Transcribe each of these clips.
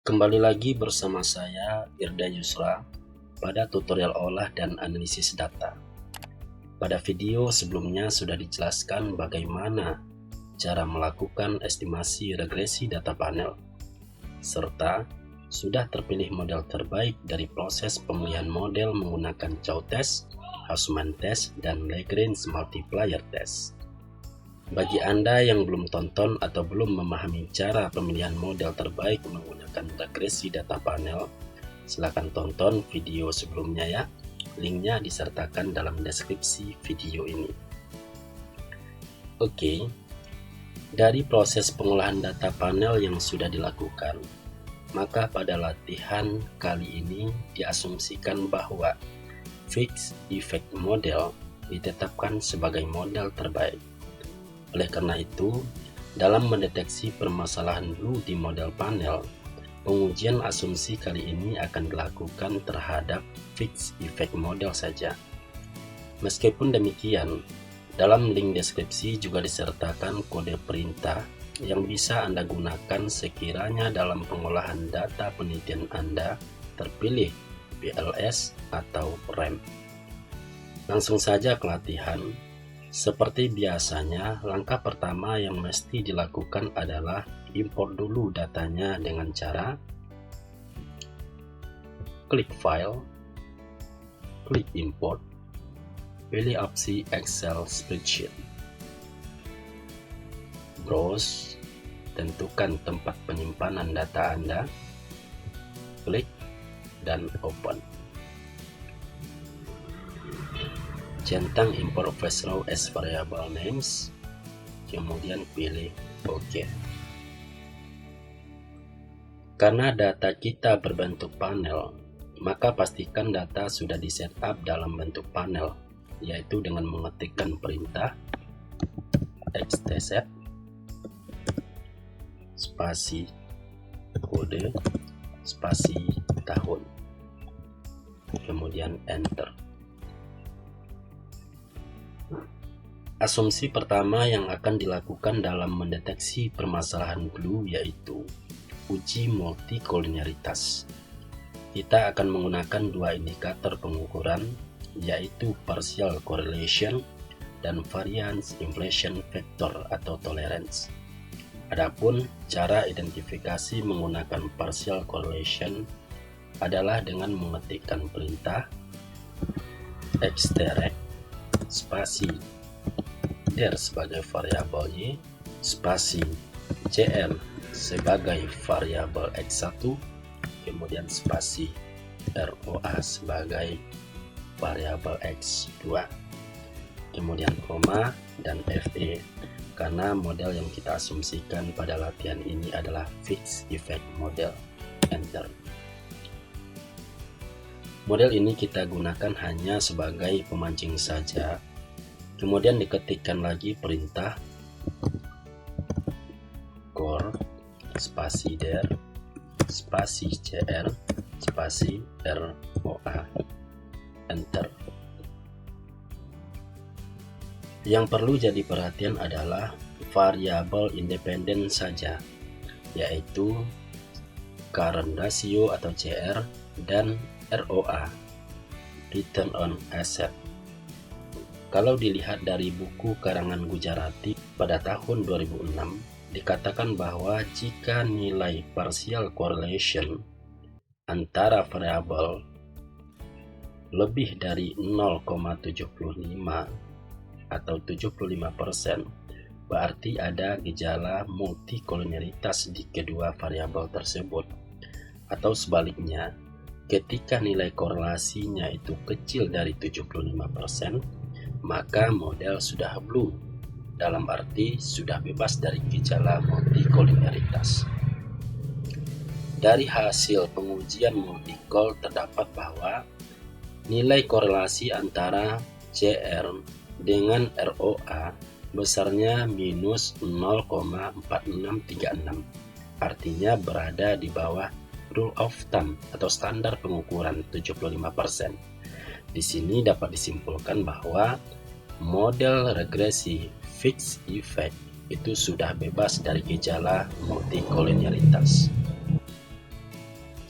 Kembali lagi bersama saya, Irda Yusra, pada tutorial olah dan analisis data. Pada video sebelumnya sudah dijelaskan bagaimana cara melakukan estimasi regresi data panel, serta sudah terpilih model terbaik dari proses pemilihan model menggunakan Chow test, Hausman test, dan Lagrange multiplier test. Bagi Anda yang belum tonton atau belum memahami cara pemilihan model terbaik menggunakan regresi data panel, silakan tonton video sebelumnya ya. Linknya disertakan dalam deskripsi video ini. Oke, dari proses pengolahan data panel yang sudah dilakukan, maka pada latihan kali ini diasumsikan bahwa fixed effect model ditetapkan sebagai model terbaik. Oleh karena itu, dalam mendeteksi permasalahan blue di model panel, pengujian asumsi kali ini akan dilakukan terhadap fixed effect model saja. Meskipun demikian, dalam link deskripsi juga disertakan kode perintah yang bisa Anda gunakan sekiranya dalam pengolahan data penelitian Anda terpilih BLS atau RAM. Langsung saja ke latihan. Seperti biasanya, langkah pertama yang mesti dilakukan adalah import dulu datanya dengan cara klik File, klik Import, pilih opsi Excel Spreadsheet, browse, tentukan tempat penyimpanan data Anda, klik, dan open. Centang import face row as variable names, kemudian pilih OK. Karena data kita berbentuk panel, maka pastikan data sudah di setup dalam bentuk panel, yaitu dengan mengetikkan perintah xtset spasi kode spasi tahun, kemudian enter. Asumsi pertama yang akan dilakukan dalam mendeteksi permasalahan blue yaitu uji multikolinialitas. Kita akan menggunakan dua indikator pengukuran, yaitu partial correlation dan variance inflation factor atau tolerance. Adapun cara identifikasi menggunakan partial correlation adalah dengan mengetikkan perintah xtrect spasi R sebagai variabel Y, spasi CL sebagai variabel X1, kemudian spasi ROA sebagai variabel X2, kemudian koma dan FE, karena model yang kita asumsikan pada latihan ini adalah fixed effect model. Enter. Model ini kita gunakan hanya sebagai pemancing saja. Kemudian diketikkan lagi perintah core spasi der spasi cr spasi roa, enter. Yang perlu jadi perhatian adalah variabel independen saja, yaitu current ratio atau CR dan ROA, return on asset. Kalau dilihat dari buku karangan Gujarati pada tahun 2006, dikatakan bahwa jika nilai partial correlation antara variabel lebih dari 0,75 atau 75%, berarti ada gejala multikolinialitas di kedua variabel tersebut. Atau sebaliknya, ketika nilai korelasinya itu kecil dari 75%, maka model sudah blue, dalam arti sudah bebas dari gejala multikolinialitas. Dari hasil pengujian multikol terdapat bahwa nilai korelasi antara CR dengan ROA besarnya minus 0,4636, artinya berada di bawah rule of thumb atau standar pengukuran 75%. Di sini dapat disimpulkan bahwa model regresi fixed effect itu sudah bebas dari gejala multikolinialitas.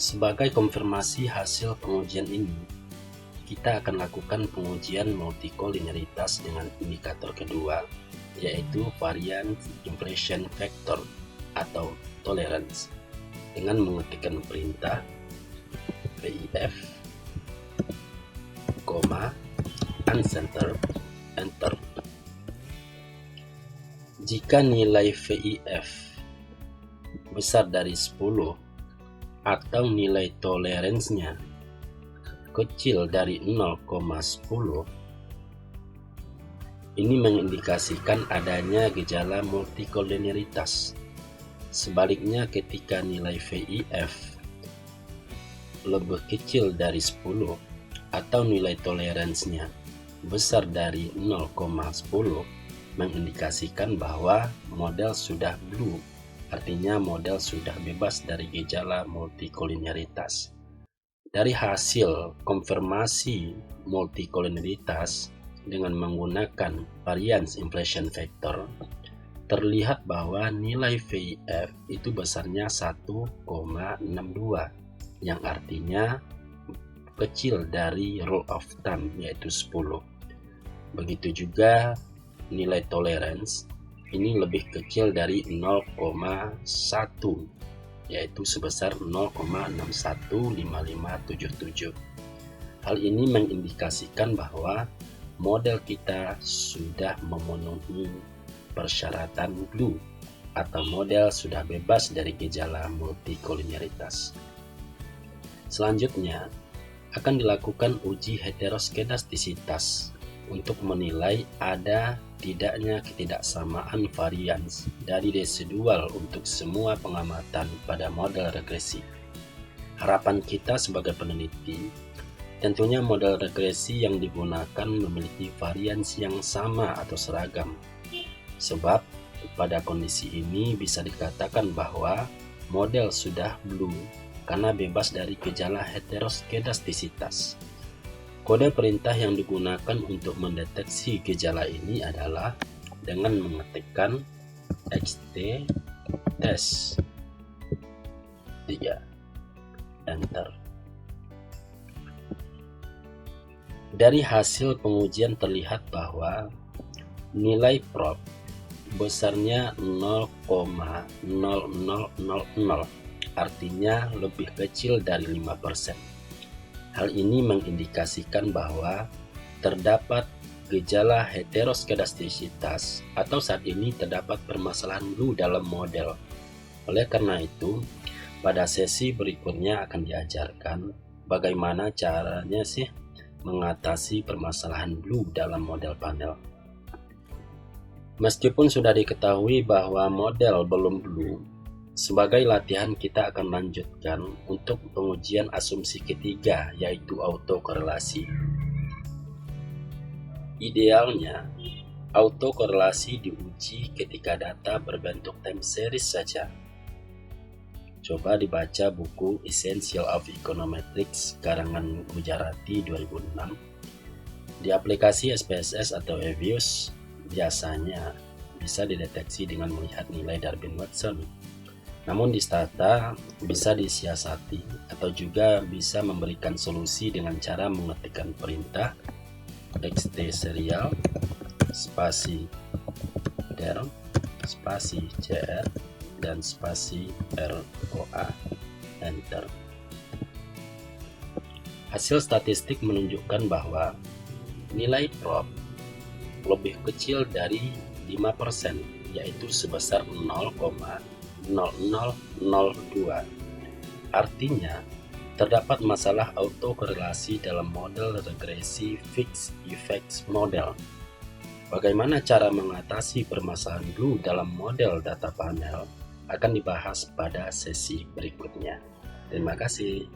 Sebagai konfirmasi hasil pengujian ini, kita akan lakukan pengujian multikolinearitas dengan indikator kedua, yaitu variance inflation factor atau tolerance, dengan mengetikkan perintah VIF, uncenter, enter. Jika nilai VIF besar dari 10 atau nilai toleransinya kecil dari 0,10, ini mengindikasikan adanya gejala multikolinearitas. Sebaliknya, ketika nilai VIF lebih kecil dari 10 atau nilai toleransinya besar dari 0,10, mengindikasikan bahwa model sudah blue. Artinya model sudah bebas dari gejala multikolinearitas. Dari hasil konfirmasi multikolinearitas dengan menggunakan variance inflation factor, terlihat bahwa nilai VIF itu besarnya 1,62, yang artinya kecil dari rule of thumb, yaitu 10. Begitu juga nilai tolerance ini lebih kecil dari 0,1, yaitu sebesar 0,615577. Hal ini mengindikasikan bahwa model kita sudah memenuhi persyaratan blue atau model sudah bebas dari gejala multikolinearitas. Selanjutnya akan dilakukan uji heteroskedastisitas untuk menilai ada tidaknya ketidaksamaan varians dari residual untuk semua pengamatan pada model regresi. Harapan kita sebagai peneliti, tentunya model regresi yang digunakan memiliki varians yang sama atau seragam. Sebab pada kondisi ini bisa dikatakan bahwa model sudah blue karena bebas dari gejala heteroskedastisitas. Kode perintah yang digunakan untuk mendeteksi gejala ini adalah dengan mengetikkan xt_test3, enter. Dari hasil pengujian terlihat bahwa nilai prop besarnya 0,0000, artinya lebih kecil dari 5%. Hal ini mengindikasikan bahwa terdapat gejala heteroskedastisitas atau saat ini terdapat permasalahan blue dalam model. Oleh karena itu, pada sesi berikutnya akan diajarkan bagaimana caranya mengatasi permasalahan blue dalam model panel. Meskipun sudah diketahui bahwa model belum blue, sebagai latihan kita akan lanjutkan untuk pengujian asumsi ketiga, yaitu autokorelasi. Idealnya, autokorelasi diuji ketika data berbentuk time series saja. Coba dibaca buku Essential of Econometrics karangan Gujarati 2006. Di aplikasi SPSS atau EViews, biasanya bisa dideteksi dengan melihat nilai Darwin-Watson. Namun di Stata bisa disiasati atau juga bisa memberikan solusi dengan cara mengetikkan perintah xt_serial spasi der spasi cr dan spasi roa, enter. Hasil statistik menunjukkan bahwa nilai prop lebih kecil dari 5%, yaitu sebesar 0,0002. Artinya, terdapat masalah autokorelasi dalam model regresi fixed effects model. Bagaimana cara mengatasi permasalahan blue dalam model data panel akan dibahas pada sesi berikutnya. Terima kasih.